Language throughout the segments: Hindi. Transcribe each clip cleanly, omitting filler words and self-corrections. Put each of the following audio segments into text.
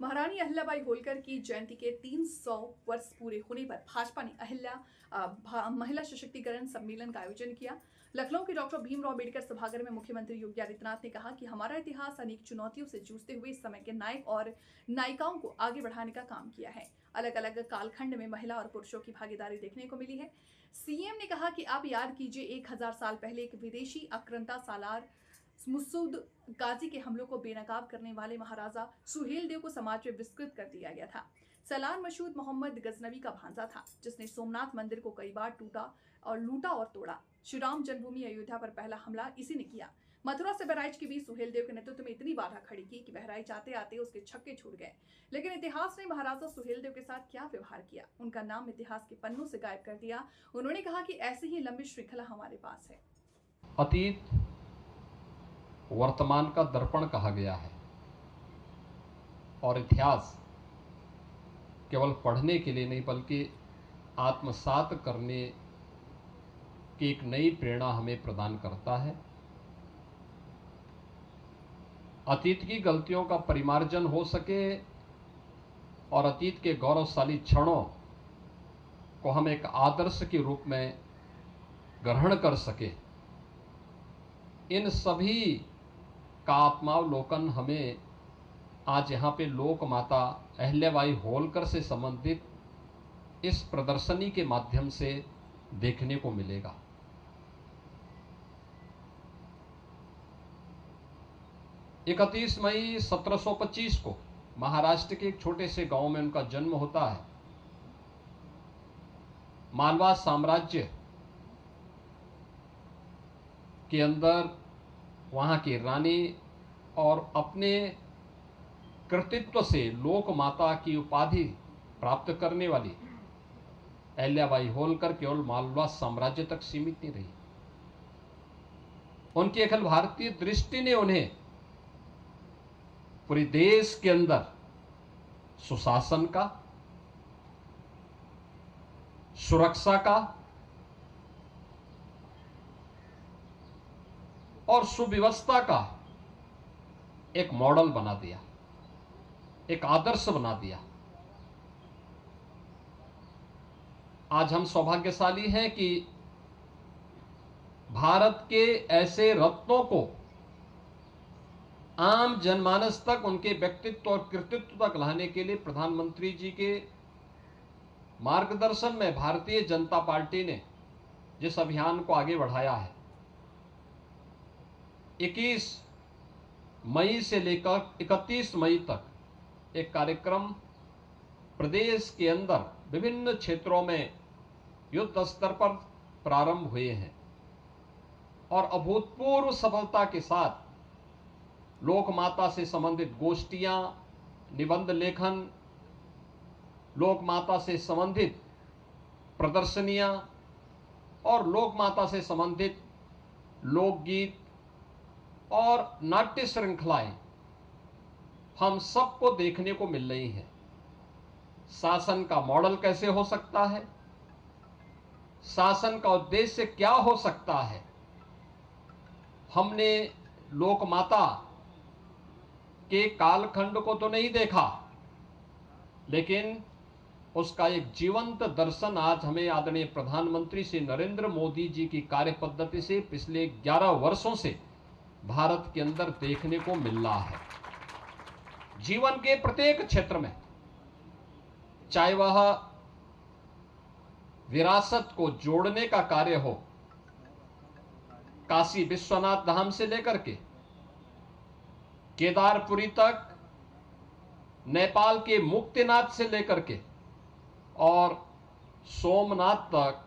महारानी अहिल्याबाई होलकर की जयंती के 300 वर्ष पूरे होने पर भाजपा ने महिला सशक्तिकरण सम्मेलन का आयोजन किया। लखनऊ के डॉक्टर भीमराव अंबेडकर सभागार में मुख्यमंत्री योगी आदित्यनाथ ने कहा कि हमारा इतिहास अनेक चुनौतियों से जूझते हुए इस समय के नायक और नायिकाओं को आगे बढ़ाने का काम किया है। अलग अलग कालखंड में महिला और पुरुषों की भागीदारी देखने को मिली है। सीएम ने कहा कि आप याद कीजिए 1000 साल पहले एक विदेशी आक्रांता सालार मुसूद गाजी के हमलों को बेनकाब करने वाले महाराजा सुहेलदेव को समाज में विस्कृत कर दिया गया था। सलार मशहूद मोहम्मद गजनवी का भांजा था, जिसने सोमनाथ मंदिर को कई बार लूटा और तोड़ा। श्री राम जन्मभूमि अयोध्या पर पहला हमला इसी ने किया। मथुरा से बहराइच के बीच सुहेलदेव के नेतृत्व में इतनी बाधा खड़ी की कि बहराइच आते आते उसके छक्के छूट गए। लेकिन इतिहास ने महाराजा सुहेलदेव के साथ क्या व्यवहार किया, उनका नाम इतिहास के पन्नों से गायब कर दिया। उन्होंने कहा कि ऐसी ही लंबी श्रृंखला हमारे पास है। अतीत वर्तमान का दर्पण कहा गया है और इतिहास केवल पढ़ने के लिए नहीं बल्कि आत्मसात करने की एक नई प्रेरणा हमें प्रदान करता है। अतीत की गलतियों का परिमार्जन हो सके और अतीत के गौरवशाली क्षणों को हम एक आदर्श के रूप में ग्रहण कर सके, इन सभी का आत्मावलोकन हमें आज यहाँ पे लोक माता अहिल्याबाई होलकर से संबंधित इस प्रदर्शनी के माध्यम से देखने को मिलेगा। इकतीस मई 1725 को महाराष्ट्र के एक छोटे से गांव में उनका जन्म होता है। मालवा साम्राज्य के अंदर वहां की रानी और अपने कृतित्व से लोक माता की उपाधि प्राप्त करने वाली अहिल्याबाई होलकर केवल मालवा साम्राज्य तक सीमित नहीं रही। उनकी अखिल भारतीय दृष्टि ने उन्हें पूरे देश के अंदर सुशासन का, सुरक्षा का और सुव्यवस्था का एक मॉडल बना दिया, एक आदर्श बना दिया। आज हम सौभाग्यशाली हैं कि भारत के ऐसे रत्नों को आम जनमानस तक उनके व्यक्तित्व और कृतित्व तक लाने के लिए प्रधानमंत्री जी के मार्गदर्शन में भारतीय जनता पार्टी ने जिस अभियान को आगे बढ़ाया है, 21 मई से लेकर 31 मई तक एक कार्यक्रम प्रदेश के अंदर विभिन्न क्षेत्रों में युद्ध स्तर पर प्रारंभ हुए हैं और अभूतपूर्व सफलता के साथ लोक माता से संबंधित गोष्ठियां, निबंध लेखन, लोक माता से संबंधित प्रदर्शनियां और लोक माता से संबंधित लोकगीत और नाट्य श्रृंखलाएं हम सबको देखने को मिल रही हैं। शासन का मॉडल कैसे हो सकता है, शासन का उद्देश्य क्या हो सकता है, हमने लोक माता के कालखंड को तो नहीं देखा, लेकिन उसका एक जीवंत दर्शन आज हमें आदरणीय प्रधानमंत्री श्री नरेंद्र मोदी जी की कार्य पद्धति से पिछले 11 वर्षों से भारत के अंदर देखने को मिल रहा है। जीवन के प्रत्येक क्षेत्र में, चाहे वह विरासत को जोड़ने का कार्य हो, काशी विश्वनाथ धाम से लेकर के केदारपुरी तक, नेपाल के मुक्तिनाथ से लेकर के और सोमनाथ तक,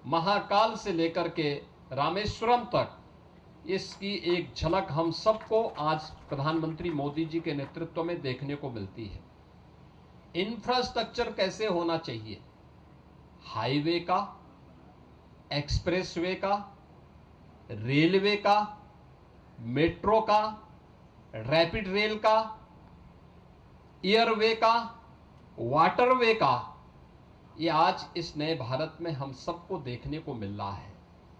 महाकाल से लेकर के रामेश्वरम तक, इसकी एक झलक हम सबको आज प्रधानमंत्री मोदी जी के नेतृत्व में देखने को मिलती है। इंफ्रास्ट्रक्चर कैसे होना चाहिए, हाईवे का, एक्सप्रेसवे का, रेलवे का, मेट्रो का, रैपिड रेल का, एयरवे का, वाटरवे का, ये आज इस नए भारत में हम सबको देखने को मिल रहा है।